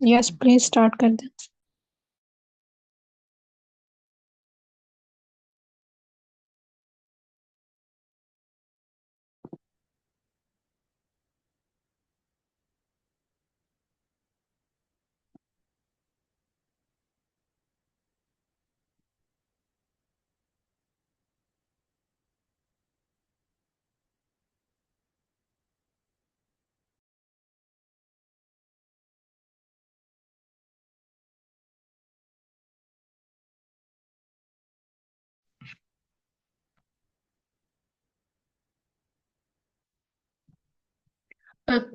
Yes please start कर दें।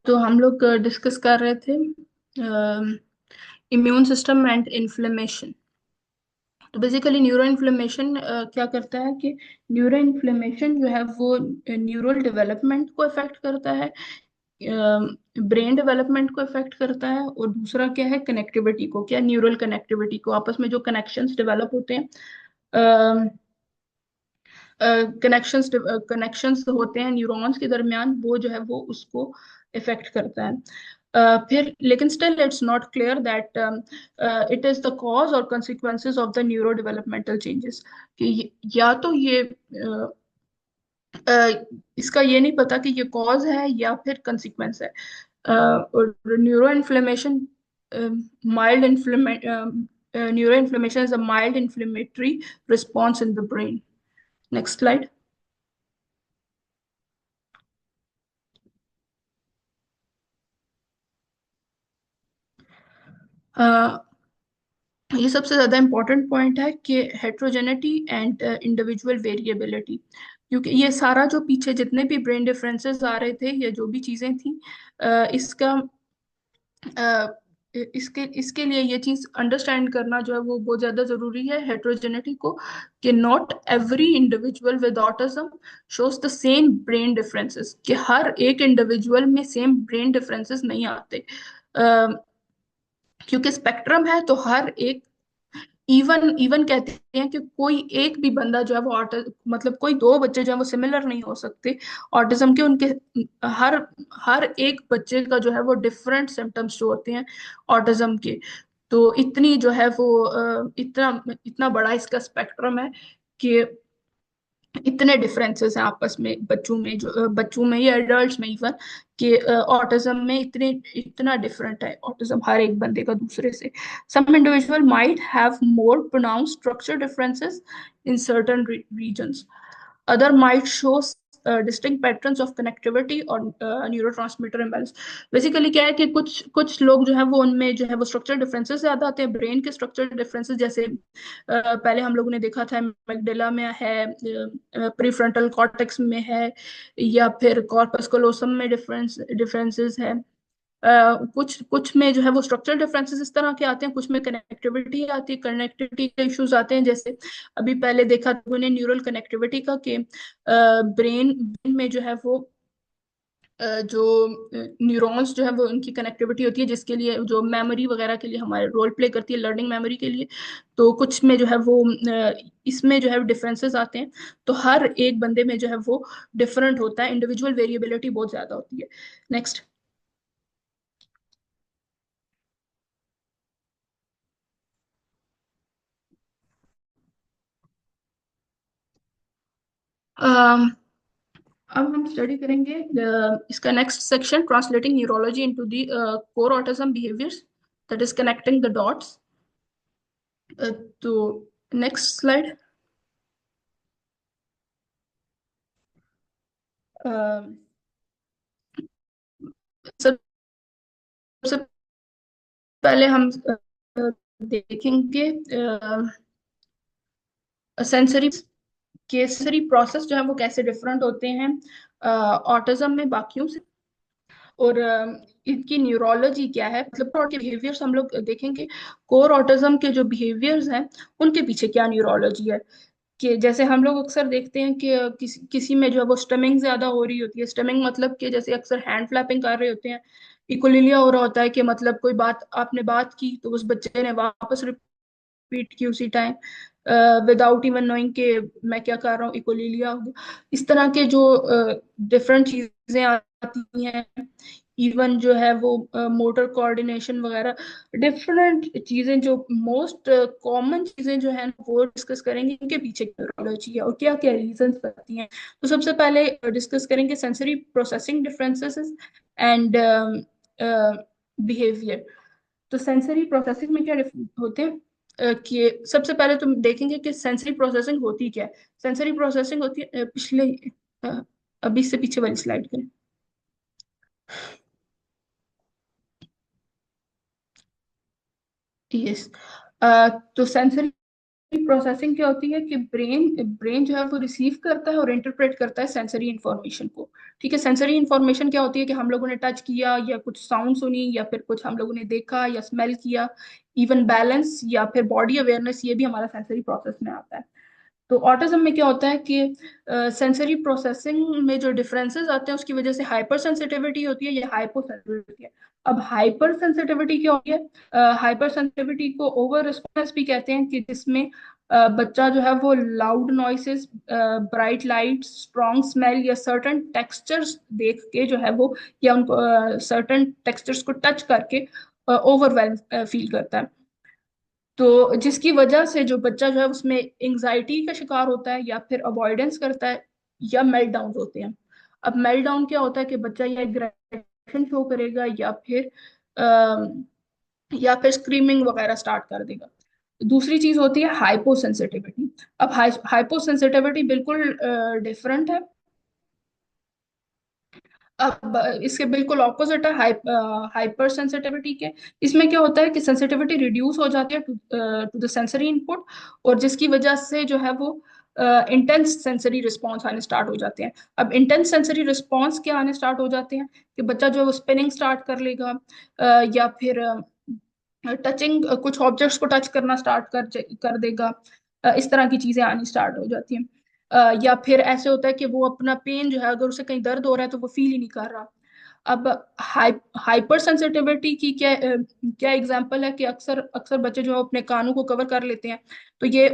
तो हम लोग डिस्कस कर रहे थे इम्यून सिस्टम एंड इन्फ्लेमेशन। तो बेसिकली न्यूरो इन्फ्लेमेशन क्या करता है कि न्यूरो इन्फ्लेमेशन जो है वो न्यूरल डेवलपमेंट को इफेक्ट करता है, ब्रेन डेवलपमेंट को इफेक्ट करता है, और दूसरा क्या है, कनेक्टिविटी को, क्या न्यूरल कनेक्टिविटी को, आपस में जो कनेक्शंस डेवलप होते हैं, कनेक्शंस कनेक्शंस होते हैं न्यूरॉन्स के दरमियान, वो जो है वो उसको इफेक्ट करता है। फिर लेकिन still it's not clear that it is the cause और consequences of the neuro developmental changes. कि या तो ये इसका ये नहीं पता कि ये कॉज है या फिर कंसिक्वेंस है। और neuro inflammation, mild inflamed neuro inflammation is a mild inflammatory response in the brain. Next slide. ये सबसे ज्यादा इम्पोर्टेंट पॉइंट है कि हेट्रोजेनिटी एंड इंडिविजुअल वेरिएबिलिटी। क्योंकि ये सारा जो पीछे जितने भी ब्रेन डिफरेंसेस आ रहे थे या जो भी चीजें थी, इसका अ, इसके इसके लिए ये चीज अंडरस्टैंड करना जो है वो बहुत ज्यादा जरूरी है हेट्रोजेनिटी को। कि not every individual with autism shows the same brain differences, कि हर एक इंडिविजुअल में सेम ब्रेन डिफरेंसेस नहीं आते। क्योंकि स्पेक्ट्रम है तो हर एक, इवन इवन कहते हैं कि कोई एक भी बंदा जो है वो मतलब कोई दो बच्चे जो है वो सिमिलर नहीं हो सकते ऑटिज्म के। उनके हर हर एक बच्चे का जो है वो डिफरेंट सिम्टम्स जो होते हैं ऑटिज्म के। तो इतनी जो है वो इतना इतना बड़ा इसका स्पेक्ट्रम है कि इतने डिफरेंसेस हैं आपस में बच्चों में, जो बच्चों में या एडल्ट्स में इवन, कि ऑटिज्म में इतने इतना डिफरेंट है ऑटिज्म हर एक बंदे का दूसरे से। Some individual might have more pronounce structure differences in certain regions. Other might show distinct patterns of connectivity और न्यूरोट्रांसमीटर imbalance. बेसिकली क्या है कि कुछ कुछ लोग जो है वो उनमें जो है वो स्ट्रक्चर डिफरेंसेस ज्यादा आते हैं, ब्रेन के स्ट्रक्चर डिफरेंसेस। जैसे पहले हम लोगों ने देखा था मैगडेला में है, प्रीफ्रंटल कॉर्टेक्स में है, या फिर कॉर्पस कोलोसम में डिफरेंसेस है। कुछ कुछ में जो है वो स्ट्रक्चरल डिफरेंसेस इस तरह के आते हैं, कुछ में कनेक्टिविटी आती है, कनेक्टिविटी के इश्यूज आते हैं। जैसे अभी पहले देखा था उन्हें न्यूरल कनेक्टिविटी का, कि ब्रेन में जो है वो जो न्यूरॉन्स जो है वो उनकी कनेक्टिविटी होती है, जिसके लिए जो मेमोरी वगैरह के लिए हमारे रोल प्ले करती है, लर्निंग मेमोरी के लिए। तो कुछ में जो है वो इसमें जो है डिफरेंसेस आते हैं। तो हर एक बंदे में जो है वो डिफरेंट होता है, इंडिविजुअल वेरिएबिलिटी बहुत ज्यादा होती है। नेक्स्ट। अब हम स्टडी करेंगे इसका next section, translating neurology into the core autism behaviours, that is connecting the dots. तो नेक्स्ट स्लाइड। सबसे पहले हम देखेंगे सेंसरी के सेंसरी प्रोसेस जो है वो कैसे डिफरेंट होते हैं ऑटिज्म में बाकियों से, और इनकी न्यूरोलॉजी क्या है, मतलब और के बिहेवियर्स हम लोग देखेंगे। कोर ऑटिज्म के जो बिहेवियर्स हैं उनके पीछे क्या न्यूरोलॉजी है। कि जैसे हम लोग अक्सर देखते हैं कि किसी किसी में जो है वो स्टमिंग ज्यादा हो रही होती है। स्टमिंग मतलब कि जैसे अक्सर हैंड फ्लैपिंग कर रहे होते हैं, इक्वलिलिया हो रहा होता है, कि मतलब कोई बात आपने बात की तो उस बच्चे ने वापस रिपीट की उसी टाइम, विदाउट इवन नोइंग कि मैं क्या कर रहा हूँ, इक्वलिलिया हो गया। इस तरह के जो डिफरेंट चीजें आती हैं, इवन जो है वो मोटर कोऑर्डिनेशन वगैरह, डिफरेंट चीजें जो मोस्ट कॉमन चीजें जो है वो डिस्कस करेंगे, इनके पीछे क्या न्यूरोलॉजी है और क्या क्या रीजंस बनती हैं। तो सबसे पहले डिस्कस करेंगे sensory processing differences and behaviour. तो सेंसरी प्रोसेसिंग में क्या होते हैं कि सबसे पहले तुम देखेंगे कि सेंसरी प्रोसेसिंग होती क्या है। सेंसरी प्रोसेसिंग होती है पिछले अ, अभी से पीछे वाली स्लाइड करें। यस। तो सेंसरी प्रोसेसिंग क्या होती है कि ब्रेन ब्रेन जो है वो रिसीव करता है और इंटरप्रेट करता है सेंसरी इंफॉर्मेशन को। ठीक है, सेंसरी इंफॉर्मेशन क्या होती है कि हम लोगों ने टच किया या कुछ साउंड सुनी या फिर कुछ हम लोगों ने देखा या स्मेल किया, इवन बैलेंस या फिर बॉडी अवेयरनेस, ये भी हमारा सेंसरी प्रोसेस में आता है। तो ऑटिज्म में क्या होता है कि सेंसरी प्रोसेसिंग में जो डिफरेंसेस आते हैं उसकी वजह से हाइपर सेंसिटिविटी होती है या हाइपो सेंसिटिविटी है। अब हाइपर सेंसिटिविटी क्या होती है? हाइपर सेंसिटिविटी को ओवर रिस्पॉन्स भी कहते हैं, कि जिसमें बच्चा जो है वो loud noises, bright light, strong smell या सर्टन टेक्सचर्स देख के जो है वो, या उनको सर्टन टेक्सचर्स को टच करके ओवरवेल्म फील करता है। तो जिसकी वजह से जो बच्चा जो है उसमें एंजाइटी का शिकार होता है या फिर अवॉइडेंस करता है या मेल्टडाउन होते हैं। अब मेल्टडाउन क्या होता है कि बच्चा या एग्रेशन शो करेगा या फिर स्क्रीमिंग वगैरह स्टार्ट कर देगा। दूसरी चीज होती है हाइपो सेंसिटिविटी। अब हाइपो सेंसिटिविटी बिल्कुल डिफरेंट है। अब इसके बिल्कुल ऑपोजिट है हाइपर सेंसिटिविटी के। इसमें क्या होता है कि सेंसिटिविटी रिड्यूस हो जाती है टू द सेंसरी इनपुट, और जिसकी वजह से जो है वो इंटेंस सेंसरी रिस्पॉन्स आने स्टार्ट हो जाते हैं। अब इंटेंस सेंसरी रिस्पॉन्स क्या आने स्टार्ट हो जाते हैं कि बच्चा जो है वो स्पिनिंग स्टार्ट कर लेगा, या फिर टचिंग, कुछ ऑब्जेक्ट्स को टच करना स्टार्ट कर देगा। इस तरह की चीजें आनी स्टार्ट हो जाती हैं। या फिर ऐसे होता है कि वो अपना पेन जो है, अगर उसे कहीं दर्द हो रहा है तो वो फील ही नहीं कर रहा। अब हाइपर सेंसिटिविटी की क्या एग्जांपल है कि अक्सर अक्सर बच्चे जो है अपने कानों को कवर कर लेते हैं। तो ये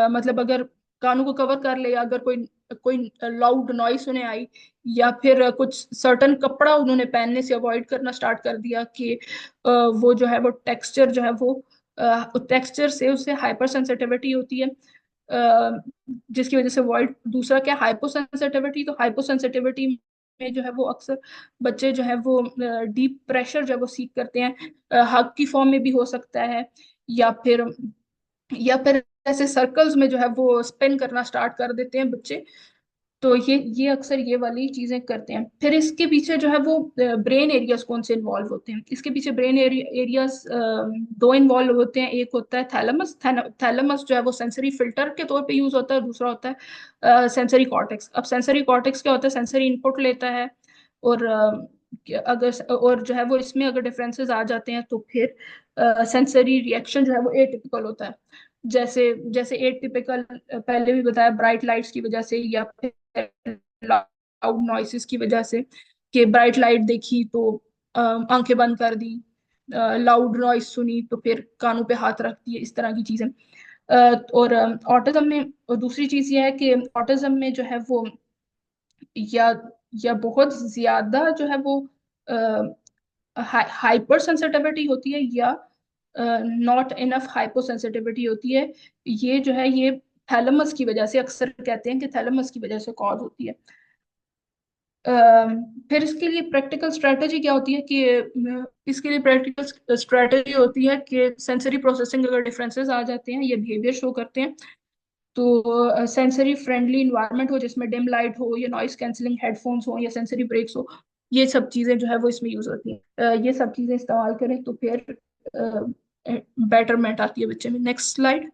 मतलब अगर कानों को कवर कर ले, अगर कोई कोई लाउड नॉइस उन्हें आई, या फिर कुछ सर्टन कपड़ा उन्होंने पहनने से अवॉइड करना स्टार्ट कर दिया, कि वो जो है वो टेक्सचर जो है वो टेक्सचर से उससे हाइपर सेंसिटिविटी होती है, जिसकी वजह से वॉइड। दूसरा क्या, हाइपो सेंसिटिविटी। तो हाइपो सेंसिटिविटी में जो है वो अक्सर बच्चे जो है वो डीप प्रेशर जो है वो सीख करते हैं, हग की फॉर्म में भी हो सकता है, या फिर ऐसे सर्कल्स में जो है वो स्पिन करना स्टार्ट कर देते हैं बच्चे। तो ये अक्सर ये वाली चीजें करते हैं। फिर इसके पीछे जो है वो ब्रेन एरियाज कौन से इन्वॉल्व होते हैं। इसके पीछे ब्रेन एरियाज दो इन्वॉल्व होते हैं। एक होता है थैलेमस। थैलेमस जो है वो सेंसरी फिल्टर के तौर पे यूज होता है। दूसरा होता है सेंसरी कॉर्टेक्स। अब सेंसरी कॉर्टेक्स क्या होता है, सेंसरी इनपुट लेता है, और अगर और जो है वो इसमें अगर डिफरेंसेस आ जाते हैं तो फिर सेंसरी रिएक्शन जो है वो एटिपिकल होता है। जैसे जैसे एटिपिकल पहले भी बताया, ब्राइट लाइट्स की वजह से या फिर लाउड नॉइसेस की वजह से, कि ब्राइट लाइट देखी तो आंखें बंद कर दी, लाउड नॉइस सुनी तो फिर कानों पे हाथ रख दिए, इस तरह की चीजें। और ऑटिज्म में और दूसरी चीज ये है कि ऑटिज्म में जो है वो या बहुत ज्यादा जो है वो हाइपर सेंसिटिविटी होती है, या नॉट इनफ हाइपो सेंसिटिविटी होती है। ये जो है ये थैलेमस की वजह से, अक्सर कहते हैं कि थैलेमस की वजह से कॉज होती है। फिर इसके लिए प्रैक्टिकल स्ट्रेटजी क्या होती है कि इसके लिए प्रैक्टिकल स्ट्रेटजी होती है कि सेंसरी प्रोसेसिंग अगर डिफरेंसेस आ जाते हैं, ये बिहेवियर शो करते हैं, तो सेंसरी फ्रेंडली इन्वायरमेंट हो जिसमें डिम लाइट हो या नॉइस कैंसिलिंग हेडफोन्स हो या सेंसरी ब्रेक्स हो, ये सब चीजें जो है वो इसमें यूज होती हैं। ये सब चीजें इस्तेमाल करें तो फिर बेटरमेंट आती है बच्चे में। Next slide.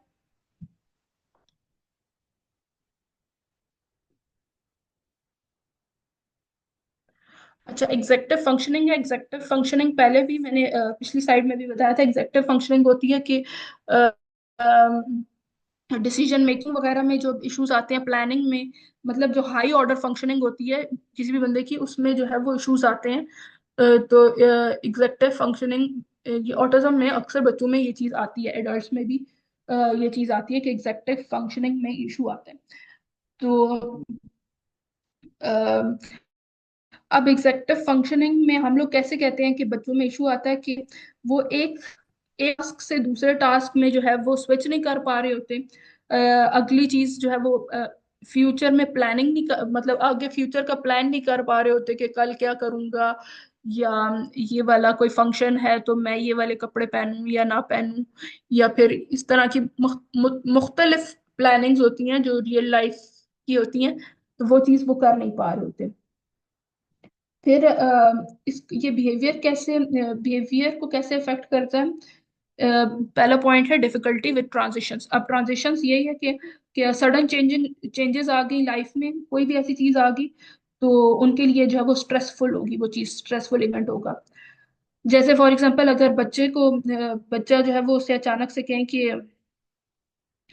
अच्छा, एग्जेक्टिव फंक्शनिंग है। एग्जेक्टिव फंक्शनिंग पहले भी मैंने पिछली साइड में भी बताया था। एग्जेक्टिव फंक्शनिंग होती है कि डिसीजन मेकिंग वगैरह में जो इश्यूज आते हैं, प्लानिंग में, मतलब जो हाई ऑर्डर फंक्शनिंग होती है किसी भी बंदे की, उसमें जो है वो इश्यूज आते हैं। तो एग्जेक्टिव फंक्शनिंग, ये ऑटिज्म में अक्सर बच्चों में ये चीज आती है, एडल्ट्स में भी ये चीज आती है कि एग्जेक्टिव फंक्शनिंग में इशू आते हैं। तो अब एग्जेक्टिव फंक्शनिंग में हम लोग कैसे कहते हैं कि बच्चों में इशू आता है कि वो एक टास्क से दूसरे टास्क में जो है वो स्विच नहीं कर पा रहे होते। अगली चीज जो है वो फ्यूचर में प्लानिंग नहीं कर, मतलब आगे फ्यूचर का प्लान नहीं कर पा रहे होते कि कल क्या करूंगा, या ये वाला कोई फंक्शन है तो मैं ये वाले कपड़े पहनूं या ना पहनूं, या फिर इस तरह की मुख्तलिफ प्लानिंग्स होती हैं जो रियल लाइफ की होती हैं, तो वो चीज वो कर नहीं पा रहे होते। फिर ये बिहेवियर को कैसे अफेक्ट करता है। पहला पॉइंट है डिफिकल्टी विद ट्रांजिशंस। अब ट्रांजिशंस यही है कि सडन चेंजेस आ गई लाइफ में, कोई भी ऐसी चीज आ गई तो उनके लिए जो है वो स्ट्रेसफुल होगी, वो चीज स्ट्रेसफुल इवेंट होगा। जैसे फॉर एग्जांपल अगर बच्चा जो है वो उससे अचानक से कहें कि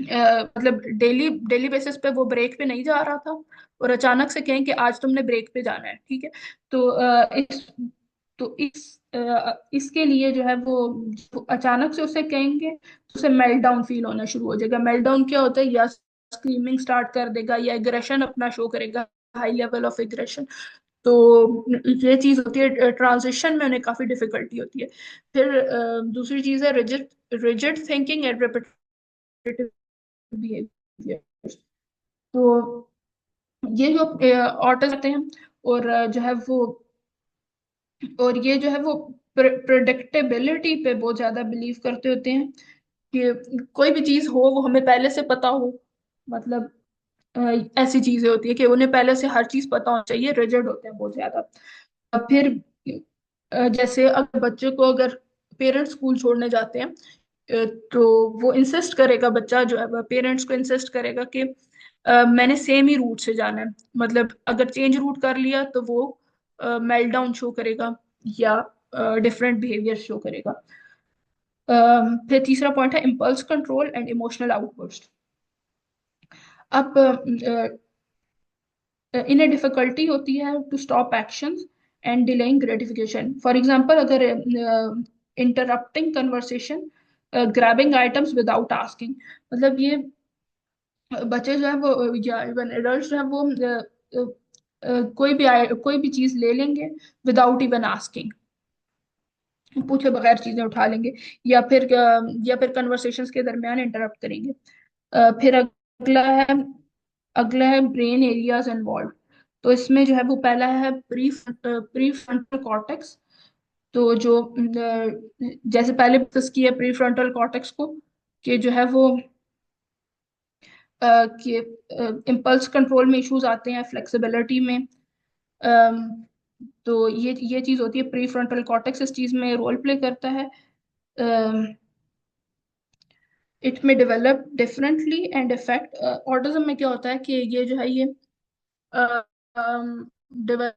मतलब डेली डेली बेसिस पे वो ब्रेक पे नहीं जा रहा था, और अचानक से कहें कि आज तुमने ब्रेक पे जाना है, ठीक है। तो इसके लिए जो है वो अचानक से उसे कहेंगे तो उसे मेल्ट डाउन फील होना शुरू हो जाएगा। मेल्ट डाउन क्या होता है, या स्क्रीमिंग स्टार्ट कर देगा या एग्रेशन अपना शो करेगा, हाई लेवल ऑफ एग्रेशन। तो ये चीज होती है, ट्रांजिशन में उन्हें काफी डिफिकल्टी होती है। फिर दूसरी चीज है rigid rigid thinking and repetitive behaviour. तो ये जो ऑटर्स आते हैं, और जो है वो और ये जो है वो प्रोडक्टेबिलिटी पे बहुत ज्यादा बिलीव करते होते हैं कि कोई भी चीज हो वो हमें पहले से पता हो। मतलब अ, ऐसी चीजें होती है कि उन्हें पहले से हर चीज पता होना चाहिए, रिजिड होते हैं बहुत ज्यादा। फिर जैसे अगर बच्चे को अगर पेरेंट्स स्कूल छोड़ने जाते हैं, तो वो इंसिस्ट करेगा, बच्चा जो है पेरेंट्स को इंसिस्ट करेगा कि मैंने सेम ही रूट से जाना है। मतलब अगर चेंज रूट कर लिया तो वो मेल्टडाउन शो करेगा या डिफरेंट बिहेवियर शो करेगा। फिर तीसरा पॉइंट है impulse control and emotional outburst. अब इन्हें डिफिकल्टी होती है to stop actions and delaying gratification. For example अगर interrupting conversation, grabbing items without asking. मतलब ये बच्चे जो है वो या इवन एडल्ट जो है वो कोई भी चीज ले लेंगे विदाउट इवन आस्किंग, पूछे बगैर चीजें उठा लेंगे, या फिर कन्वर्सेशंस के दरमियान इंटरप्ट करेंगे। फिर अगला है ब्रेन एरियाज इन्वॉल्व। तो इसमें जो है वो पहला है प्री फ्रंटल कॉर्टेक्स। तो जो जैसे पहले डिस्कस किया प्री फ्रंटल कॉर्टेक्स को, कि जो है वो कि इम्पल्स कंट्रोल में इश्यूज आते हैं, फ्लेक्सिबिलिटी में। अम, तो ये चीज होती है प्री फ्रंटल कॉर्टेक्स, इस चीज में रोल प्ले करता है। इट में develop differently and effect. Autism में क्या होता है कि ये जो है ये डेवलप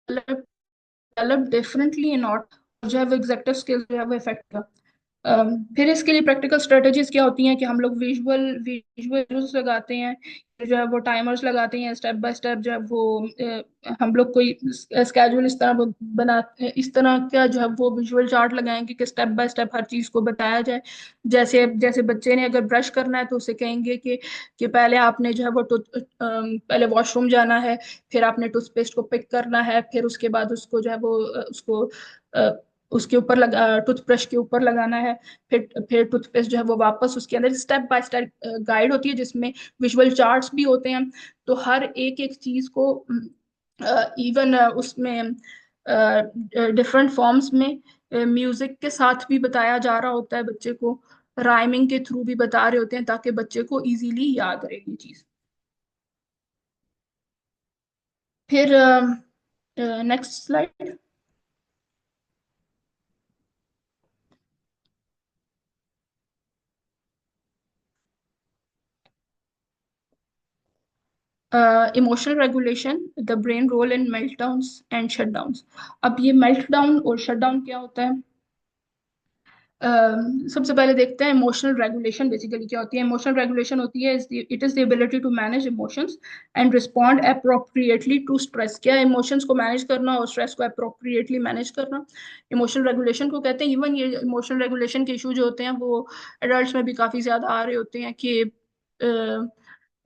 डेवलप डिफरेंटली इन ऑट, जो है वो एग्जेक्टिव स्किल्स जो है वो इफेक्ट। फिर इसके लिए प्रैक्टिकल स्ट्रेटजीज क्या होती हैं कि हम लोग विजुअल्स लगाते हैं, जो है वो टाइमर्स लगाते हैं, स्टेप बाय स्टेप जो है वो हम लोग कोई स्केड्यूल इस तरह का जो है वो विजुअल चार्ट लगाएंगे कि स्टेप बाय स्टेप हर चीज को बताया जाए। जैसे जैसे बच्चे ने अगर ब्रश करना है तो उसे कहेंगे कि पहले आपने जो है वो पहले वॉशरूम जाना है, फिर आपने टूथपेस्ट को पिक करना है, फिर उसके बाद उसको जो है वो उसके ऊपर लगा टूथब्रश के ऊपर लगाना है, फिर टूथपेस्ट जो है वो वापस उसके अंदर स्टेप बाय स्टेप गाइड होती है जिसमें विजुअल चार्ट्स भी होते हैं। तो हर एक एक चीज को इवन उसमें डिफरेंट फॉर्म्स में म्यूजिक के साथ भी बताया जा रहा होता है बच्चे को, राइमिंग के थ्रू भी बता रहे होते हैं ताकि बच्चे को इजीली याद रहे ये चीज। फिर next slide. Emotional regulation, the brain role in meltdowns and shutdowns. अब ये मेल्टडाउन और शटडाउन क्या होता है। सबसे पहले देखते हैं इमोशनल रेगुलेशन बेसिकली क्या होती है। इमोशनल रेगुलेशन होती है it is the ability to manage emotions and respond appropriately to stress. क्या इमोशंस को मैनेज करना और स्ट्रेस को अप्रोप्रिएटली मैनेज करना, इमोशनल रेगुलेशन को कहते हैं। इवन ये इमोशनल रेगुलेशन के इशू जो होते हैं वो एडल्ट्स में भी काफी ज्यादा आ रहे होते हैं कि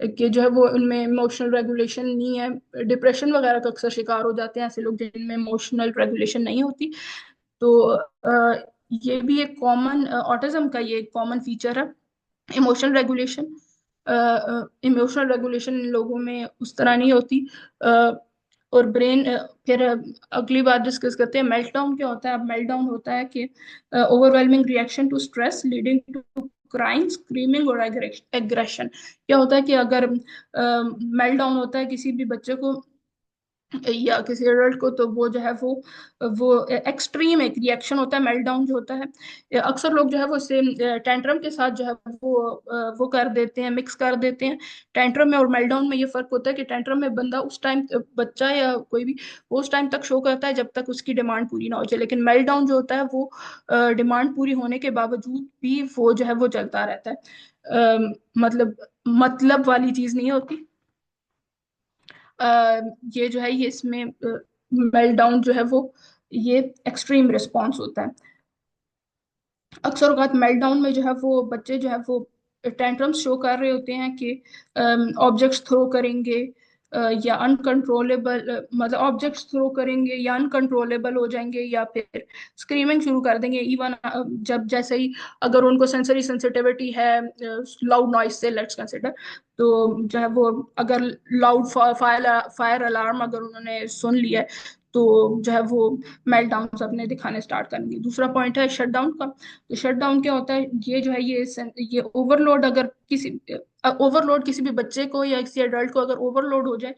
कि जो है वो उनमें इमोशनल रेगुलेशन नहीं है, डिप्रेशन वगैरह का अक्सर शिकार हो जाते हैं ऐसे लोग जिनमें इमोशनल रेगुलेशन नहीं होती। तो ये भी एक कॉमन ऑटिज्म का ये एक कॉमन फीचर है, emotional regulation. Emotional regulation in लोगों में उस तरह नहीं होती। अ, और ब्रेन, फिर अगली बात डिस्कस करते हैं मेल्टडाउन क्या होता है। अब मेल्टडाउन होता है कि overwhelming reaction to stress leading to crime, screaming और एग्रेशन। क्या होता है कि अगर मेल्टडाउन होता है किसी भी बच्चे को या किसी एडल्ट को, तो वो जो है वो एक्सट्रीम एक रिएक्शन होता है मेल्टडाउन जो होता है। अक्सर लोग जो है वो इसे टेंट्रम के साथ जो है वो कर देते हैं, मिक्स कर देते हैं। टेंट्रम में और मेल्टडाउन में ये फर्क होता है कि टेंट्रम में बंदा उस टाइम, बच्चा या कोई भी, वो उस टाइम तक शो करता है जब तक उसकी डिमांड पूरी ना हो जाए, लेकिन मेल्टडाउन जो होता है वो डिमांड पूरी होने के बावजूद भी वो जो है वो चलता रहता है। मतलब वाली चीज नहीं होती। ये जो है ये इसमें मेल्टडाउन जो है वो ये एक्सट्रीम रिस्पॉन्स होता है। अक्सर औकात मेल्टडाउन में जो है वो बच्चे जो है वो टेंट्रम्स शो कर रहे होते हैं कि ऑब्जेक्ट्स थ्रो करेंगे, या अनकंट्रोलेबल, मतलब ऑब्जेक्ट्स थ्रो करेंगे या अनकंट्रोलेबल हो जाएंगे, या फिर स्क्रीमिंग शुरू कर देंगे। इवन जब जैसे ही अगर उनको सेंसरी सेंसिटिविटी है लाउड नॉइज से, लेट्स कंसिडर, तो जो है वो अगर लाउड फायर फायर अलार्म अगर उन्होंने सुन लिया है, तो जो है वो मेल्टडाउन अपने दिखाने स्टार्ट करेंगे। दूसरा पॉइंट है शटडाउन का। तो शटडाउन क्या होता है, ये जो है ये ओवरलोड, अगर किसी ओवरलोड किसी भी बच्चे को या किसी एडल्ट को अगर ओवरलोड हो जाए,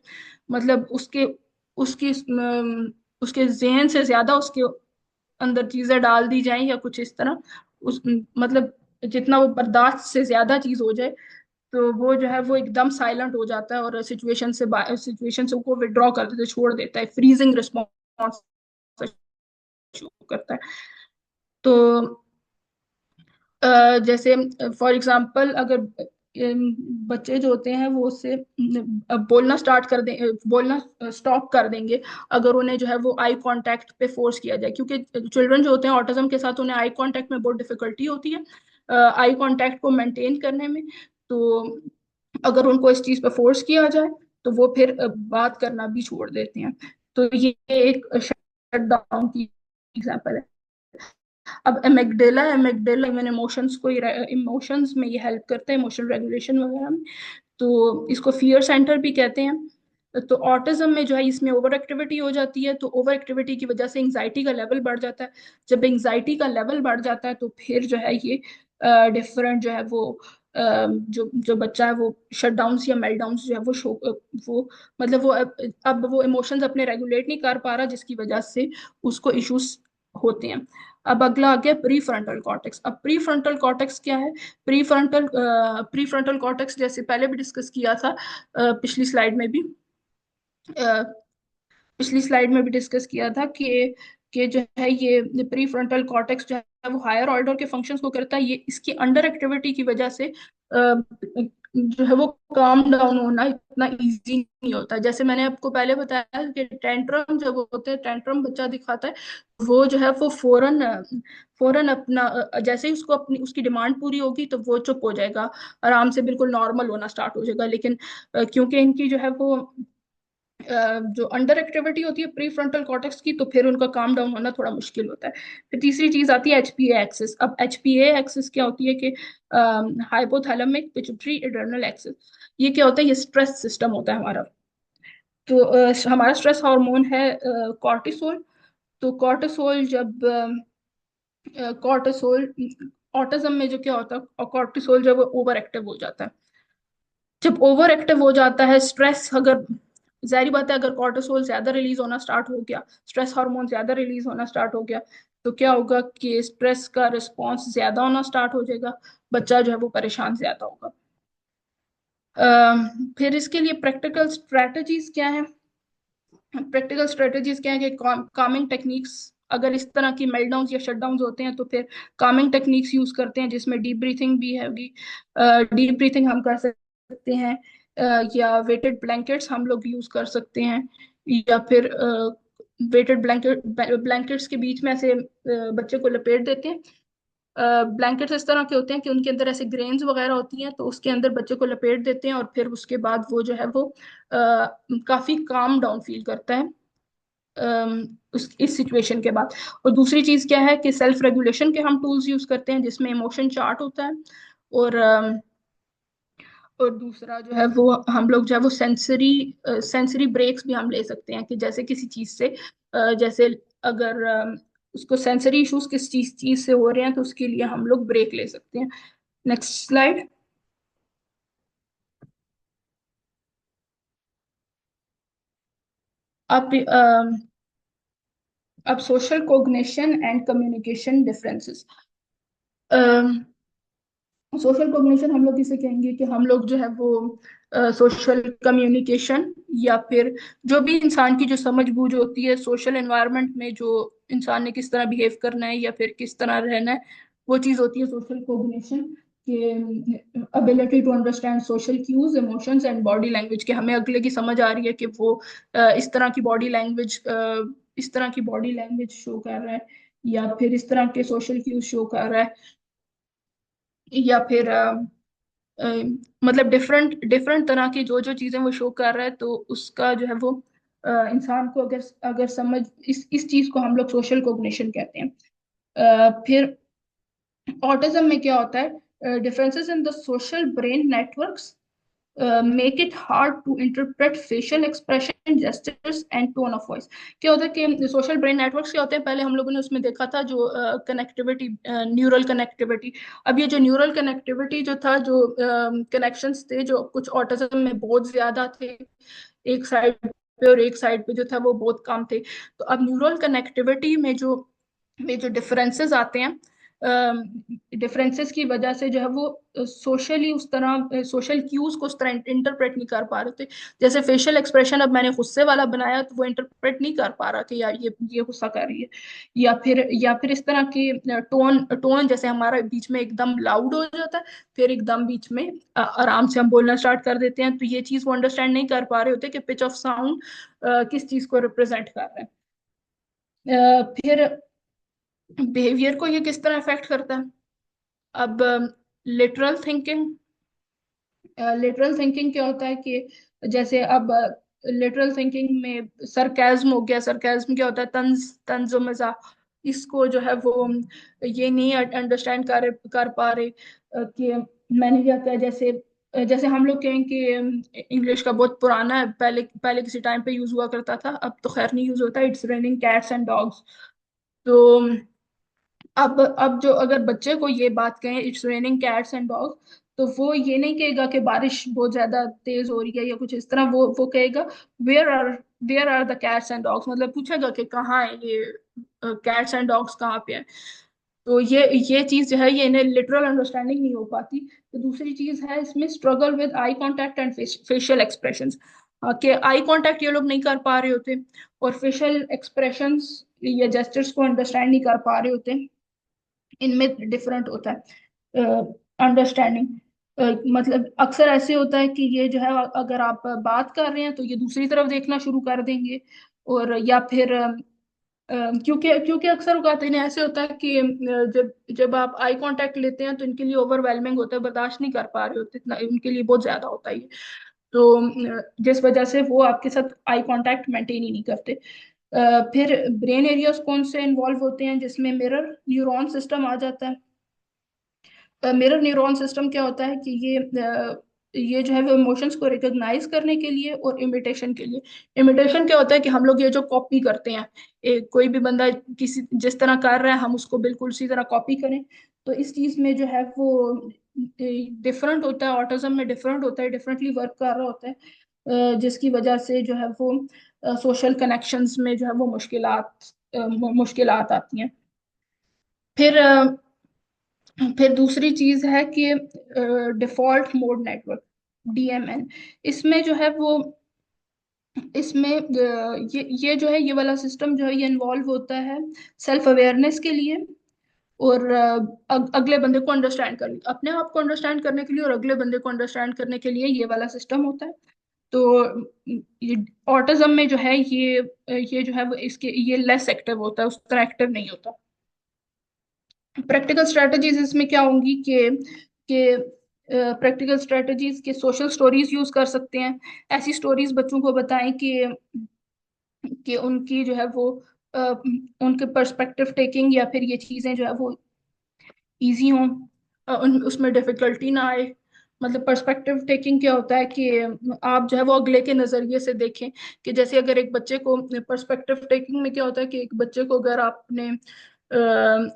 मतलब उसकी उसके जहन से ज्यादा उसके अंदर चीजें डाल दी जाएं या कुछ इस तरह, उस मतलब जितना वो बर्दाश्त से ज्यादा चीज हो जाए, तो वो जो है वो एकदम साइलेंट हो जाता है और सिचुएशन से को विड्रॉ कर देते, छोड़ देता है, फ्रीजिंग रिस्पॉन्स शुरू करता है। तो जैसे फॉर एग्जांपल अगर बच्चे जो होते हैं वो उससे बोलना स्टार्ट कर दें, बोलना स्टॉप कर देंगे अगर उन्हें जो है वो आई कांटेक्ट पे फोर्स किया जाए, क्योंकि चिल्ड्रन जो होते हैं ऑटिज्म के साथ उन्हें आई कांटेक्ट में बहुत डिफिकल्टी होती है, आई कांटेक्ट को मेंटेन करने में। तो अगर उनको इस चीज पे फोर्स किया जाए तो वो फिर बात करना भी छोड़ देते हैं। तो ये एक शट डाउन की एग्जांपल है। अब एमिगडेला इवन इमोशंस को, इमोशंस में ये हेल्प करता है, इमोशनल रेगुलेशन वगैरह में। तो इसको फियर सेंटर भी कहते हैं। तो ऑटिज्म में जो है इसमें ओवर एक्टिविटी हो जाती है, तो ओवर एक्टिविटी की वजह से एंजाइटी का लेवल बढ़ जाता है। जब एंजाइटी का लेवल बढ़ जाता है तो फिर जो है ये डिफरेंट जो है वो जो जो बच्चा है वो शटडाउन्स या मेल्टडाउन्स जो है वो शो, वो मतलब वो अब वो इमोशंस अपने रेगुलेट नहीं कर पा रहा, जिसकी वजह से उसको इश्यूज होते हैं। अब अगला आ गया प्री फ्रंटल कॉर्टेक्स। अब प्री फ्रंटल कॉर्टेक्स क्या है? प्री फ्रंटल कॉर्टेक्स जैसे पहले भी डिस्कस किया था, पिछली स्लाइड में भी, अ, पिछली स्लाइड में भी डिस्कस किया था कि जो है ये प्री फ्रंटल कॉर्टेक्स जो है वो हायर ऑर्डर के फंक्शंस को करता है। ये इसकी अंडर एक्टिविटी की वजह से जो है वो काम डाउन होना इतना इजी नहीं होता। जैसे मैंने आपको पहले बताया कि टेंट्रम जब होते हैं, टेंट्रम बच्चा दिखाता है, वो जो है वो फौरन फौरन अपना जैसे ही उसको अपनी उसकी डिमांड पूरी होगी तो वो चुप हो जाएगा, आराम से बिल्कुल नॉर्मल होना स्टार्ट हो जाएगा। लेकिन क्योंकि इनकी जो है वो जो अंडर एक्टिविटी होती है प्री फ्रंटल कॉर्टेक्स की, तो फिर उनका काम डाउन होना थोड़ा मुश्किल होता है। फिर तीसरी चीज आती है एचपीए एक्सिस। अब एचपीए एक्सिस क्या होती है कि हाइपोथैलेमिक पिट्यूटरी एड्रेनल एक्सिस। ये क्या होता है? ये स्ट्रेस सिस्टम होता है हमारा। तो हमारा स्ट्रेस हार्मोन है कॉर्टिसोल। तो कॉर्टिसोल जब कॉर्टिसोल ऑटिज्म में जो क्या होता है, कॉर्टिसोल जब ओवर एक्टिव हो जाता है, जब ओवर एक्टिव हो जाता है स्ट्रेस, अगर जाहिर बात है अगर कॉर्टिसोल ज्यादा रिलीज होना स्टार्ट हो गया, स्ट्रेस हार्मोन ज्यादा रिलीज होना स्टार्ट हो गया, तो क्या होगा कि स्ट्रेस का रिस्पॉन्स ज्यादा होना स्टार्ट हो जाएगा, बच्चा जो है वो परेशान ज्यादा होगा। फिर इसके लिए प्रैक्टिकल स्ट्रेटजीज क्या है? प्रैक्टिकल स्ट्रेटजीज क्या है कि कामिंग टेक्निक्स, अगर इस तरह की मेल्टडाउन या शटडाउन होते हैं तो फिर कामिंग टेक्निक्स यूज करते हैं, जिसमें डीप ब्रीथिंग भी है होगी। डीप ब्रीथिंग हम कर सकते हैं, या वेटेड ब्लैंकेट्स हम लोग यूज कर सकते हैं, या फिर वेटेड ब्लैंकेट्स के बीच में ऐसे बच्चे को लपेट देते हैं, ब्लैंकेट्स इस तरह के होते हैं कि उनके अंदर ऐसे ग्रेन्स वगैरह होती हैं, तो उसके अंदर बच्चे को लपेट देते हैं और फिर उसके बाद वो जो है वो काफी काम डाउन फील करता है उस इस सिचुएशन के बाद। और दूसरी चीज क्या है कि सेल्फ रेगुलेशन के हम टूल्स यूज करते हैं जिसमें इमोशन चार्ट होता है। और और दूसरा जो है वो हम लोग जो है वो सेंसरी ब्रेक्स भी हम ले सकते हैं कि जैसे किसी चीज से जैसे अगर उसको सेंसरी इश्यूज किस चीज चीज से हो रहे हैं तो उसके लिए हम लोग ब्रेक ले सकते हैं। Next slide. अब अब social cognition and communication differences. Social cognition हम लोग इसे कहेंगे कि हम लोग जो है वो सोशल कम्युनिकेशन या फिर जो भी इंसान की जो समझ बूझ होती है सोशल एनवायरनमेंट में, जो इंसान ने किस तरह बिहेव करना है या फिर किस तरह रहना है, वो चीज़ होती है सोशल कॉग्निशन के ability to understand social cues emotions and body language के हमें अगले की समझ आ रही है कि वो इस तरह की बॉडी लैंग्वेज शो कर रहा है या फिर इस तरह के सोशल क्यूज शो कर रहा है या फिर अ, मतलब डिफरेंट डिफरेंट तरह की जो जो चीजें वो शो कर रहा है, तो उसका जो है वो इंसान को अगर अगर समझ इस चीज को हम लोग सोशल कोग्निशन कहते हैं। फिर ऑटिज्म में क्या होता है, differences in the social brain networks make it hard to interpret facial expression gestures and tone of voice. क्या होता है कि सोशल ब्रेन नेटवर्क्स क्या होते हैं, पहले हम लोगों ने उसमें देखा था जो कनेक्टिविटी, न्यूरल कनेक्टिविटी। अब ये जो न्यूरल कनेक्टिविटी जो था, जो कनेक्शंस थे जो कुछ ऑटिज्म में बहुत ज्यादा थे एक साइड पे, और एक साइड पे जो था वो बहुत कम थे। तो अब न्यूरल कनेक्टिविटी में जो डिफरेंसेस आते हैं, डिफरेंसेस की वजह से जो है वो सोशली उस तरह सोशल क्यूज को उस तरह इंटरप्रेट नहीं कर पा रहे थे। जैसे फेशियल एक्सप्रेशन अब मैंने गुस्से वाला बनाया तो वो इंटरप्रेट नहीं कर पा रहा कि यार ये गुस्सा कर रही है। या फिर इस तरह की टोन टोन जैसे हमारा बीच में एकदम लाउड हो जाता है, फिर एकदम बीच में आराम से हम बोलना स्टार्ट कर देते हैं, तो ये चीज वो अंडरस्टैंड नहीं कर पा रहे होते कि पिच ऑफ साउंड किस चीज को रिप्रेजेंट कर रहा है। फिर बिहेवियर को ये किस तरह अफेक्ट करता है। अब लिटरल थिंकिंग लिटरल थिंकिंग क्या होता है कि जैसे अब लिटरल थिंकिंग में सरकाज़्म हो गया। सरकाज़्म क्या होता है, तंज तंज मजाक। इसको जो है वो ये नहीं अंडरस्टैंड कर पा रहे कि मैंने क्या किया। जैसे जैसे हम लोग कहें कि इंग्लिश का बहुत पुराना है, पहले पहले किसी टाइम पे यूज हुआ करता था, अब तो खैर नहीं यूज होता, it's raining cats and dogs. तो अब जो अगर बच्चे को ये बात कहें it's raining cats and dogs, तो वो ये नहीं कहेगा कि बारिश बहुत ज्यादा तेज हो रही है या कुछ इस तरह, वो कहेगा where are where are the cats and dogs, मतलब पूछेगा कि कहाँ है ये कैट्स एंड डॉग्स कहाँ पे है। तो ये चीज जो है ये इन्हें लिटरल अंडरस्टैंडिंग नहीं हो पाती। तो दूसरी चीज है इसमें struggle with eye contact and facial expressions, कि आई कांटेक्ट ये लोग नहीं कर पा रहे होते और फेशियल एक्सप्रेशंस या जेस्चर्स को अंडरस्टैंड नहीं कर पा रहे होते। इनमें डिफरेंट होता है अंडरस्टैंडिंग। मतलब अक्सर ऐसे होता है कि ये जो है अगर आप बात कर रहे हैं तो ये दूसरी तरफ देखना शुरू कर देंगे। और या फिर क्योंकि क्योंकि अक्सर औकात इन्हें ऐसे होता है कि जब जब आप आई कांटेक्ट लेते हैं तो इनके लिए ओवरवेलमिंग होता है, बर्दाश्त नहीं कर पा रहे होते इतना, इनके लिए बहुत ज्यादा होता है ये। तो जिस वजह से वो आपके साथ आई कांटेक्ट मेंटेन ही नहीं करते। फिर ब्रेन एरियाज कौन से इन्वॉल्व होते हैं जिसमें मिरर न्यूरॉन सिस्टम आ जाता है। मिरर न्यूरॉन सिस्टम क्या होता है कि ये जो है वो इमोशंस को रिकॉग्नाइज करने के लिए और इमिटेशन के लिए। इमिटेशन क्या होता है कि हम लोग ये जो कॉपी करते हैं, कोई भी बंदा किसी जिस तरह कर रहा है हम उसको बिल्कुल उसी तरह कॉपी करें। तो इस चीज में जो है वो डिफरेंट होता है, ऑटिज्म में डिफरेंट होता है, डिफरेंटली वर्क कर रहा होता है, जिसकी वजह से जो है वो सोशल कनेक्शंस में जो है वो मुश्किलात आती हैं। फिर फिर दूसरी चीज है कि डिफॉल्ट मोड नेटवर्क, डीएमएन। इसमें जो है वो इसमें ये जो है ये वाला सिस्टम जो है ये इन्वॉल्व होता है सेल्फ अवेयरनेस के लिए और अगले बंदे को अंडरस्टैंड करने, अपने आप को अंडरस्टैंड करने के लिए और अगले बंदे को अंडरस्टैंड करने के लिए ये वाला सिस्टम होता है। तो ये ऑटिज्म में जो है ये जो है वो इसके ये लेस एक्टिव होता है, उस तरह एक्टिव नहीं होता। प्रैक्टिकल स्ट्रेटजीज इसमें क्या होंगी कि प्रैक्टिकल स्ट्रेटजीज के सोशल स्टोरीज यूज कर सकते हैं। ऐसी स्टोरीज बच्चों को बताएं कि उनकी जो है वो अ, उनके पर्सपेक्टिव टेकिंग या फिर ये चीजें जो है वो इजी हों, उसमें डिफिकल्टी ना आए। मतलब पर्सपेक्टिव टेकिंग क्या होता है कि आप जो है वो अगले के नजरिए से देखें। कि जैसे अगर एक बच्चे को, पर्सपेक्टिव टेकिंग में क्या होता है कि एक बच्चे को अगर आपने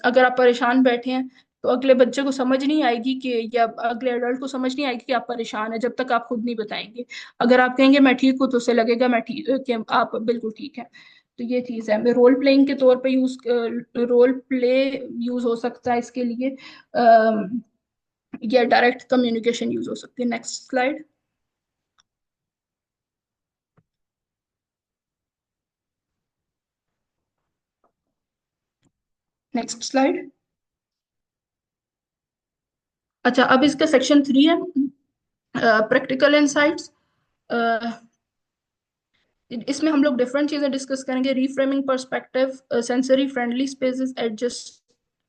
अगर आप परेशान बैठे हैं तो अगले बच्चे को समझ नहीं आएगी कि, या अगले एडल्ट को समझ नहीं आएगी कि आप परेशान हैं जब तक आप खुद नहीं बताएंगे। अगर आप कहेंगे मैं ठीक हूँ तो उसे लगेगा मैं ठीक, कि आप बिल्कुल ठीक है। तो ये चीज है, रोल प्लेइंग के तौर पे यूज, रोल प्ले यूज हो सकता है इसके लिए, अम, या डायरेक्ट कम्युनिकेशन यूज हो सकती है। Next slide. Next slide. अच्छा, अब इसका सेक्शन 3 है, प्रैक्टिकल इंसाइट्स। इसमें हम लोग डिफरेंट चीजें डिस्कस करेंगे: reframing perspective, sensory friendly spaces,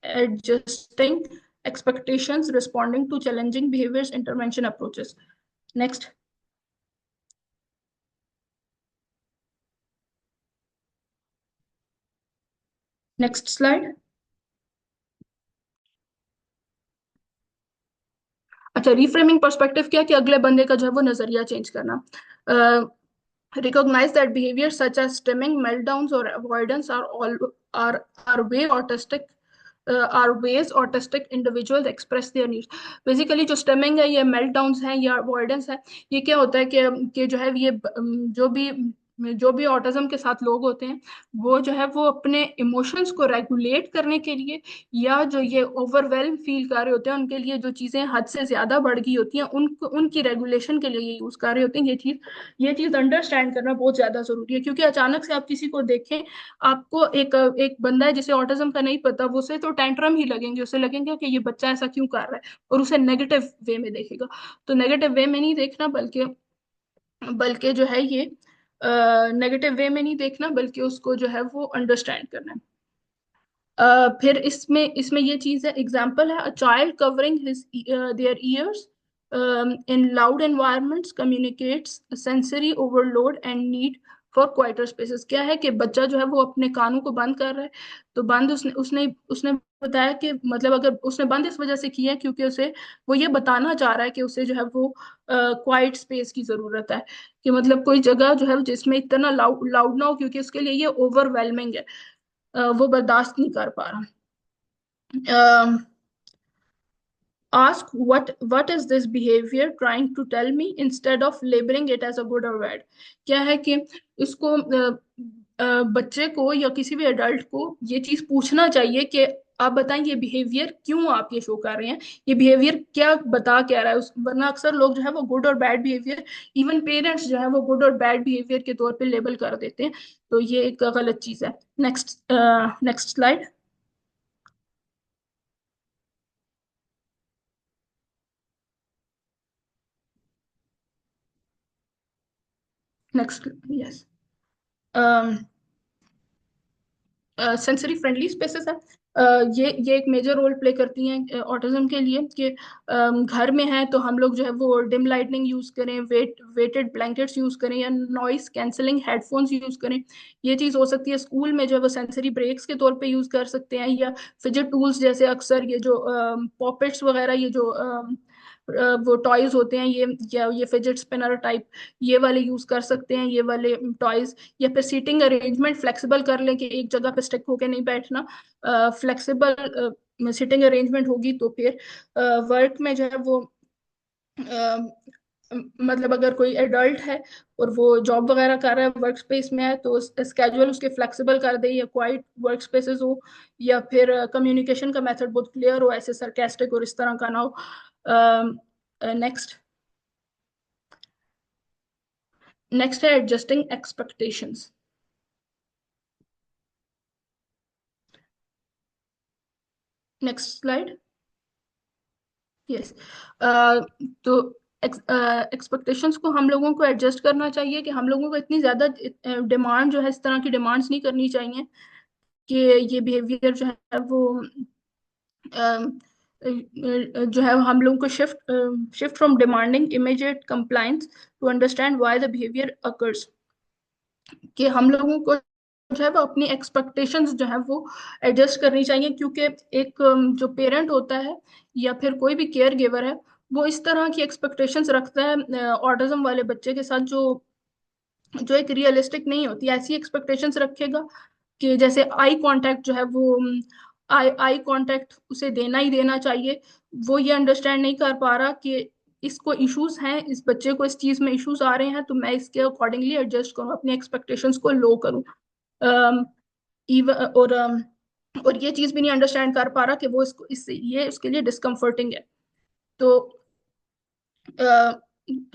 adjusting expectations, responding to challenging behaviors, intervention approaches. Next. Next slide. अच्छा, रिफ्रेमिंग पर्सपेक्टिव क्या, कि अगले बंदे का जो है वो नजरिया चेंज करना। Recognize that behaviors such as stimming, meltdowns, or avoidance are ways autistic individuals express their needs. Basically जो स्टेमिंग है, ये मेल्टडाउन्स हैं या अवॉइडेंस है, ये क्या होता है कि जो है ये जो भी ऑटिज्म के साथ लोग होते हैं, वो जो है वो अपने इमोशंस को रेगुलेट करने के लिए, या जो ये ओवरवेल्म फील कर रहे होते हैं उनके लिए, जो चीजें हद से ज्यादा बढ़ गई होती हैं उनकी रेगुलेशन के लिए ये यूज कर रहे होते हैं। ये चीज अंडरस्टैंड करना बहुत ज्यादा जरूरी है, क्योंकि अचानक से आप किसी को देखें, आपको एक एक बंदा है जिसे ऑटिज्म का नहीं पता, वो उसे तो टेंट्रम ही लगेंगे, उसे लगेंगे कि ये बच्चा ऐसा क्यों कर रहा है, और उसे नेगेटिव वे में देखेगा। तो नेगेटिव वे में नहीं देखना, बल्कि बल्कि जो है ये नेगेटिव वे में नहीं देखना, बल्कि उसको जो है वो अंडरस्टैंड करना है। फिर इसमें ये चीज है, एग्जाम्पल है: a child covering his their ears in loud environments communicates sensory overload and need for quieter spaces. क्या है कि बच्चा जो है वो अपने कानों को बंद कर रहा है, तो बंद उसने उसने उसने बताया कि मतलब अगर उसने बंद इस वजह से किया है क्योंकि उसे वो ये बताना चाह रहा है कि उसे जो है वो क्वाइट स्पेस की जरूरत है, कि मतलब कोई जगह जो है जिसमें इतना लाउड लाउड ना हो, क्योंकि उसके लिए ये ओवरवेलमिंग है, वो बर्दाश्त नहीं कर पा रहा। Ask what is this behavior trying to tell me instead of labeling it as a good or bad. क्या है कि इसको बच्चे को या किसी भी एडल्ट को ये चीज पूछना चाहिए कि आप बताएं ये बिहेवियर क्यों आप ये शो कर रहे हैं, ये बिहेवियर क्या बता क्या रहा है वरना अक्सर लोग जो है वो गुड और बैड बिहेवियर, इवन पेरेंट्स जो है वो गुड और बैड बिहेवियर के तौर पे लेबल कर देते हैं। तो ये एक गलत चीज है। Next. Next slide. Next. Yes. Sensory friendly spaces है। ये एक मेजर रोल प्ले करती हैं ऑटिज्म के लिए, कि घर में है तो हम लोग जो है वो डिम लाइटनिंग यूज करें, वेटेड ब्लैंकेट्स यूज करें, या नॉइस कैंसलिंग हेडफोन्स यूज करें। ये चीज हो सकती है। स्कूल में जो है वो सेंसरी ब्रेक्स के तौर पे यूज कर सकते हैं, या फिजिट टूल्स जैसे अक्सर ये जो पॉपेट्स वगैरह, ये जो वो टॉयज होते हैं, ये या ये फिजिट स्पिनर टाइप, ये वाले यूज कर सकते हैं, ये वाले टॉयज। या फिर सीटिंग अरेंजमेंट फ्लेक्सिबल कर लें, कि एक जगह पे स्टिक होके नहीं बैठना, फ्लेक्सिबल सिटिंग अरेंजमेंट होगी तो फिर वर्क में जो है वो मतलब अगर कोई एडल्ट है और वो जॉब वगैरह कर रहा है, वर्क स्पेस में है, तो स्केड्यूल उसके फ्लेक्सिबल कर दे, या क्वाइट वर्क स्पेसेस हो, या फिर कम्युनिकेशन का मेथड बहुत क्लियर हो, ऐसे सरकास्टिक और इस तरह का ना हो। नेक्स्ट। नेक्स्ट है adjusting expectations. Next slide. Yes. तो एक्सपेक्टेशंस को हम लोगों को एडजस्ट करना चाहिए, कि हम लोगों को इतनी ज्यादा डिमांड जो है, इस तरह की डिमांड्स नहीं करनी चाहिए कि ये बिहेवियर जो है वो जो है हम लोगों को shift from demanding immediate compliance to understand why the behaviour occurs, कि हम लोगों को जो है वो अपनी एक्सपेक्टेशंस जो है वो एडजस्ट करनी चाहिए, क्योंकि एक जो पेरेंट होता है या फिर कोई भी केयर गिवर है, वो इस तरह की एक्सपेक्टेशंस रखता है ऑटिज्म वाले बच्चे के साथ, जो जो एक रियलिस्टिक नहीं होती। ऐसी एक्सपेक्टेशंस रखेगा कि जैसे आई कांटेक्ट जो है वो आई आई कांटेक्ट उसे देना ही देना चाहिए। वो ये अंडरस्टैंड नहीं कर पा रहा कि इसको इश्यूज हैं, इस बच्चे को इस चीज में इश्यूज आ रहे हैं, तो मैं इसके अकॉर्डिंगली एडजस्ट करूँ, अपनी एक्सपेक्टेशंस को लो करूँ। इवन और ये चीज भी नहीं अंडरस्टैंड कर पा रहा कि वो इसको इससे ये उसके लिए डिस्कम्फर्टिंग है। तो अ,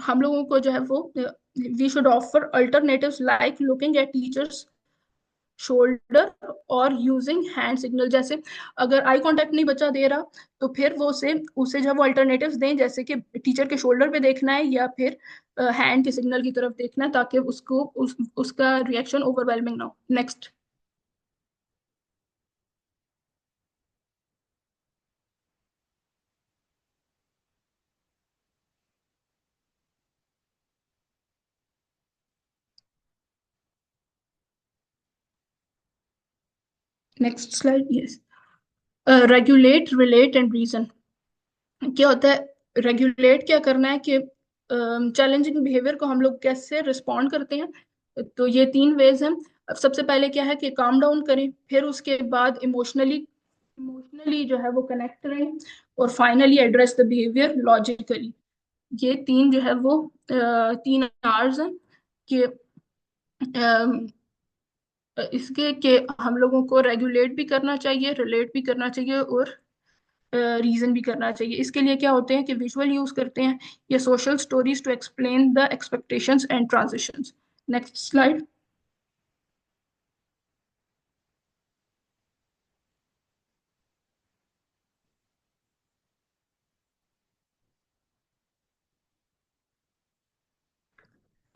हम लोगों को जो है वो we should offer alternatives like looking at teacher's shoulder और यूजिंग हैंड सिग्नल। जैसे अगर आई कांटेक्ट नहीं बच्चा दे रहा, तो फिर वो उसे उसे जो है वो अल्टरनेटिव्स दें, जैसे कि टीचर के शोल्डर पे देखना है या फिर हैंड के सिग्नल की तरफ देखना है, ताकि उसका रिएक्शन ओवरवेलमिंग ना हो। Next. Next slide, yes. Regulate, relate and reason. क्या होता है रेगुलेट? क्या करना है कि चैलेंजिंग बिहेवियर को हम लोग कैसे रिस्पॉन्ड करते हैं, तो ये तीन वेज हैं। अब सबसे पहले क्या है कि काम डाउन करें, फिर उसके बाद इमोशनली इमोशनली जो है वो कनेक्ट करें, और finally address the behaviour logically. ये तीन जो है वो तीन आर्स हैं कि इसके कि हम लोगों को रेगुलेट भी करना चाहिए, रिलेट भी करना चाहिए, और रीजन भी करना चाहिए। इसके लिए क्या होते हैं कि विजुअल यूज करते हैं, या social stories to explain the expectations and transitions. Next slide.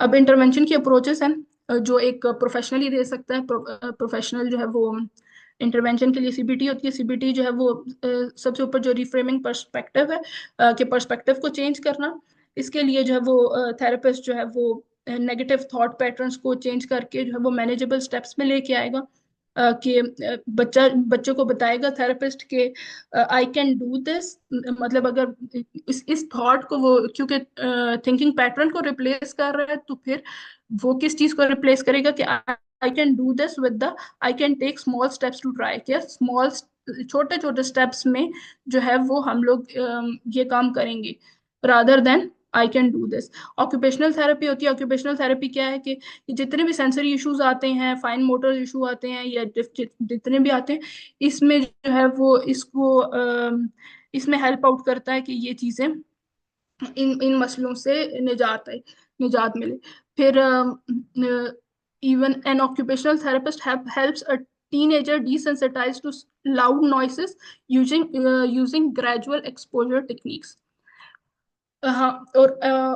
अब इंटरवेंशन की अप्रोचेस हैं, जो एक प्रोफेशनली दे सकता है। प्रोफेशनल जो है वो इंटरवेंशन के लिए सीबीटी होती है। सीबीटी जो है वो सबसे ऊपर जो रिफ्रेमिंग पर्सपेक्टिव है, कि पर्सपेक्टिव को चेंज करना। इसके लिए जो है वो थेरेपिस्ट जो है वो नेगेटिव थॉट पैटर्न्स को चेंज करके जो है वो मैनेजेबल स्टेप्स में लेके आएगा। कि बच्चे को बताएगा थेरेपिस्ट के आई कैन डू दिस। मतलब अगर इस थॉट को वो, क्योंकि थिंकिंग पैटर्न को रिप्लेस कर रहा है, तो फिर वो किस चीज को रिप्लेस करेगा कि I can do this with the I can take small steps to try. क्या स्मॉल छोटे छोटे स्टेप्स में जो है वो हम लोग ये काम करेंगे, rather than I can do this. Occupational therapy होती है। ऑक्यूपेशनल थेरेपी क्या है कि जितने भी सेंसरी इश्यूज आते हैं, फाइन मोटर इशू आते हैं, या जितने भी आते हैं, इसमें जो है वो इसमें हेल्प आउट करता है कि ये चीजें, इन इन मसलों से निजात मिले। फिर even an occupational therapist helps a teenager desensitize to loud noises using gradual exposure techniques. हाँ, और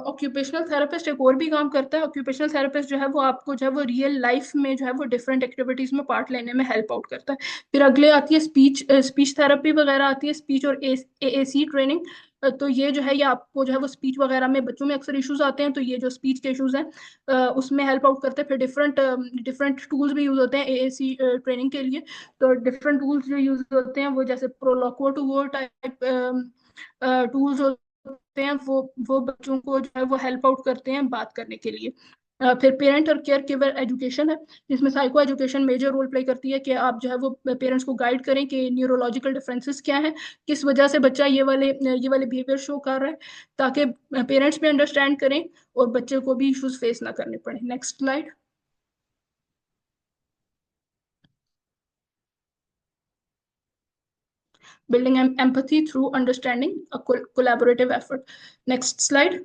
ऑक्यूपेशनल थेरेपिस्ट एक और भी काम करता है। ऑक्यूपेशनल थेरेपिस्ट जो है वो आपको जो है वो रियल लाइफ में जो है वो डिफरेंट एक्टिविटीज में पार्ट लेने में हेल्प आउट करता है। फिर अगले आती है स्पीच थेरेपी वगैरह आती है, स्पीच और एएसी ट्रेनिंग। तो ये जो है ये आपको जो है वो स्पीच वगैरह में, बच्चों में अक्सर इश्यूज आते हैं, तो ये जो स्पीच के इश्यूज हैं उसमें हेल्प आउट करते हैं। फिर डिफरेंट डिफरेंट टूल्स भी यूज होते हैं एएसी ट्रेनिंग के लिए। तो डिफरेंट टूल्स जो यूज होते हैं वो जैसे प्रोलोक्वो टू वो टाइप टूल्स होते हैं, वो बच्चों को जो है वो हेल्प आउट करते हैं बात करने के लिए। फिर पेरेंट और केयर गिवर एजुकेशन है, जिसमें psycho education major role play करती है, कि आप जो है वो पेरेंट्स को गाइड करें कि न्यूरोलॉजिकल डिफरेंसेस क्या है, किस वजह से बच्चा ये वाले बिहेवियर शो कर रहा है, ताकि पेरेंट्स भी अंडरस्टैंड करें और बच्चे को भी इश्यूज फेस ना करने पड़े। Next slide. Building empathy through understanding, अ कोलैबोरेटिव एफर्ट। Next slide.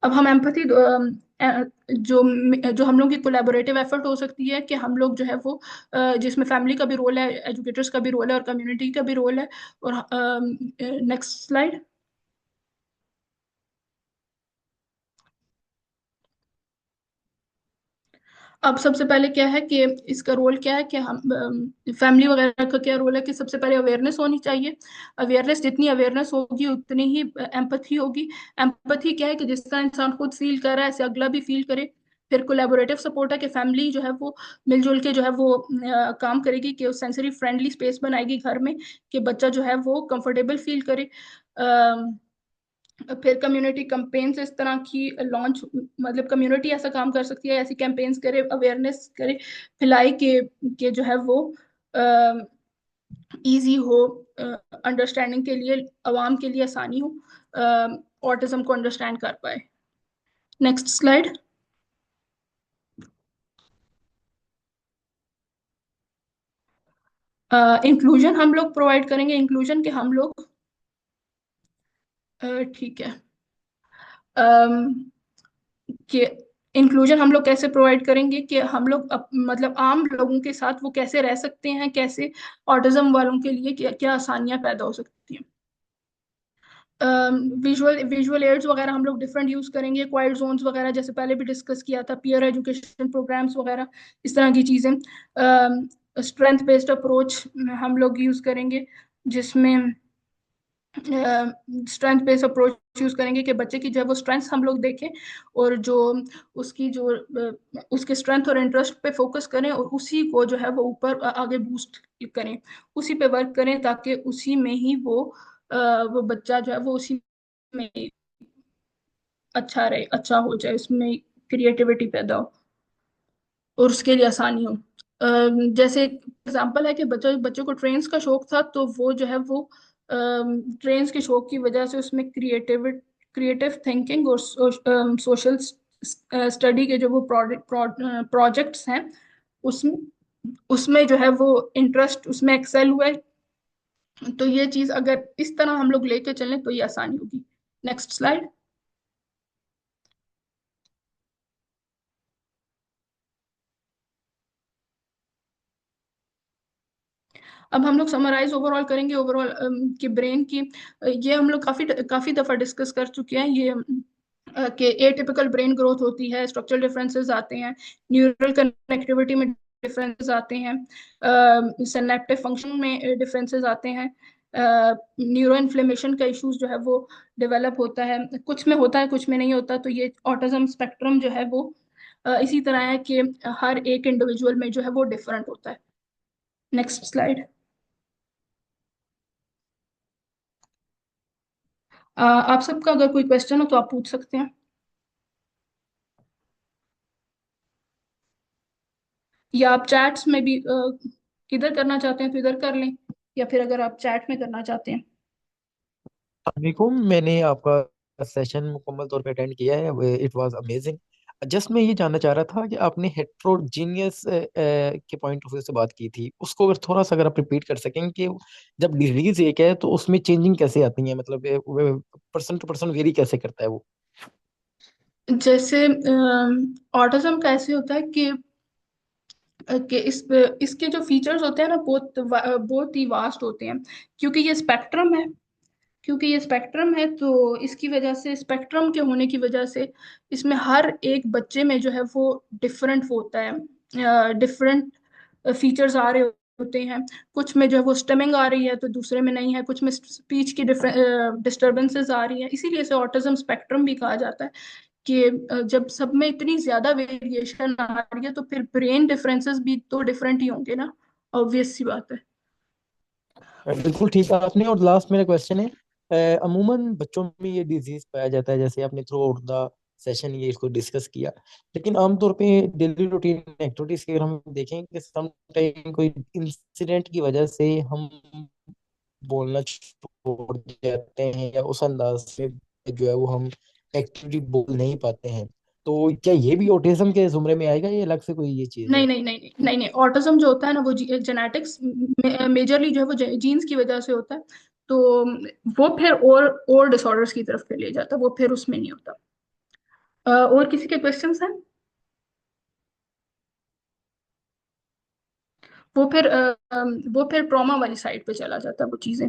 अब हम एम्पैथी जो जो हम लोग की कोलैबोरेटिव एफर्ट हो सकती है, कि हम लोग जो है वो जिसमें फैमिली का भी रोल है, एजुकेटर्स का भी रोल है, और कम्युनिटी का भी रोल है। और नेक्स्ट स्लाइड। अब सबसे पहले क्या है कि इसका रोल क्या है कि हम फैमिली वगैरह का क्या रोल है कि सबसे पहले अवेयरनेस होनी चाहिए। अवेयरनेस, जितनी अवेयरनेस होगी उतनी ही एम्पथी होगी। एम्पथी क्या है कि जिस तरह इंसान खुद फील कर रहा है ऐसे अगला भी फील करे। फिर कोलैबोरेटिव सपोर्ट है कि फैमिली जो है वो मिलजुल के जो है वो काम करेगी कि सेंसरी फ्रेंडली स्पेस बनाएगी घर में, कि बच्चा जो है वो कंफर्टेबल फील करे। फिर कम्युनिटी कैंपेन्स इस तरह की लॉन्च, मतलब कम्युनिटी ऐसा काम कर सकती है, ऐसी कैंपेन्स करे, अवेयरनेस करे, फैलाए कि जो है वो इजी हो, अंडरस्टैंडिंग के लिए, आवाम के लिए आसानी हो, ऑटिज्म को अंडरस्टैंड कर पाए। Next slide. इंक्लूजन हम लोग प्रोवाइड करेंगे, इंक्लूजन के हम लोग ठीक है कि इंक्लूजन हम लोग कैसे प्रोवाइड करेंगे कि हम लोग मतलब आम लोगों के साथ वो कैसे रह सकते हैं, कैसे ऑटिज्म वालों के लिए क्या क्या आसानियां पैदा हो सकती हैं। विजुअल विजुअल एड्स वगैरह हम लोग डिफरेंट यूज करेंगे, क्वाइट जोन्स वगैरह जैसे पहले भी डिस्कस किया था, पीयर एजुकेशन प्रोग्राम्स वगैरह, इस तरह की चीजें। स्ट्रेंथ बेस्ड अप्रोच हम लोग यूज करेंगे, जिसमें स्ट्रेंथ बेस्ड अप्रोच यूज करेंगे कि बच्चे की जो है वो स्ट्रेंथ्स हम लोग देखें, और जो उसकी जो उसके स्ट्रेंथ और इंटरेस्ट पे फोकस करें और उसी को जो है वो ऊपर आगे बूस्ट करें, उसी पे वर्क करें, ताकि उसी में ही वो बच्चा जो है वो उसी में अच्छा रहे, अच्छा हो जाए, उसमें क्रिएटिविटी पैदा हो और उसके लिए आसानी हो। जैसे एग्जांपल है कि बच्चों बच्चों को ट्रेन्स का शौक था, तो वो जो है वो ट्रेन्स के शौक की वजह से उसमें क्रिएटिव थिंकिंग और सोशल स्टडी के जो वो प्रोजेक्ट्स हैं, उसमें उसमें जो है वो इंटरेस्ट, उसमें एक्सेल हुआ है। तो ये चीज अगर इस तरह हम लोग लेके चलें तो ये आसानी होगी। Next slide. अब हम लोग समराइज ओवरऑल करेंगे, ओवरऑल कि ब्रेन की ये हम लोग काफी काफी दफा डिस्कस कर चुके हैं ये, कि एटिपिकल ब्रेन ग्रोथ होती है, स्ट्रक्चरल डिफरेंसेस आते हैं, न्यूरल कनेक्टिविटी में डिफरेंसेस आते हैं, सिनेप्टिक फंक्शन में डिफरेंसेस आते हैं, न्यूरो इन्फ्लेमेशन का इश्यूज जो है वो डेवलप होता है, कुछ में होता है कुछ में नहीं होता। तो ये ऑटिज्म स्पेक्ट्रम जो है वो इसी तरह है कि हर एक इंडिविजुअल में जो है वो डिफरेंट होता है। Next slide. आप सबका अगर कोई क्वेश्चन हो तो आप पूछ सकते हैं, या आप चैट्स में भी किधर करना चाहते हैं तो इधर कर लें, या फिर अगर आप चैट में करना चाहते हैं। वालेकुम, मैंने आपका सेशन मुकम्मल तौर पे अटेंड किया है। It was amazing. जस्ट मैं ये जानना चाह रहा था कि आपने हेट्रोजीनियस के पॉइंट ऑफ व्यू से बात की थी, उसको अगर थोड़ा सा अगर आप रिपीट कर सकें कि जब डिजीज एक है तो उसमें चेंजिंग कैसे आती है, मतलब पर्सन टू पर्सन वेरी कैसे करता है वो। जैसे ऑटिज्म का ऐसे होता है कि इसके जो फीचर्स होते हैं ना, बहुत ही वास्ट होते हैं, क्योंकि ये स्पेक्ट्रम है। क्योंकि ये स्पेक्ट्रम है तो इसकी वजह से, स्पेक्ट्रम के होने की वजह से इसमें हर एक बच्चे में जो है वो डिफरेंट होता है, डिफरेंट फीचर्स आ रहे होते हैं। कुछ में जो है वो स्टमिंग आ रही है तो दूसरे में नहीं है, कुछ में स्पीच की डिस्टरबेंसेस आ रही है, इसीलिए इसे ऑटिज्म स्पेक्ट्रम भी कहा जाता है। कि जब सब में इतनी ज्यादा वेरिएशन आ रही है तो फिर ब्रेन डिफरेंसेस भी तो डिफरेंट ही होंगे ना, ऑब्वियस सी बात है। बिल्कुल ठीक है आपने। और लास्ट मेरा क्वेश्चन है, अमूमन बच्चों में ये डिजीज पाया जाता है, जैसे आपने थ्रू आउट द सेशन ये इसको डिस्कस किया, लेकिन आमतौर पे डेली रूटीन एक्टिविटीज की अगर हम देखें कि सम टाइम कोई इंसिडेंट की वजह से हम बोलना छोड़ जाते हैं, या उस अंदाज में जो है वो हम एक्टिविटी बोल नहीं पाते हैं, तो क्या ये भी ऑटिज्म के जुमरे में आएगा, ये अलग से कोई ये चीज नहीं है। नहीं नहीं नहीं नहीं नहीं, ऑटिज्म जो होता है ना वो जेनेटिक्स मेजरली जो है वो जीन्स की वजह से होता है। तो वो फिर और डिसऑर्डर्स की तरफ फिर ले जाता है, वो फिर उसमें नहीं होता। और किसी के क्वेश्चंस हैं? वो फिर वो फिर ट्रॉमा वाली साइड पे चला जाता है वो चीजें।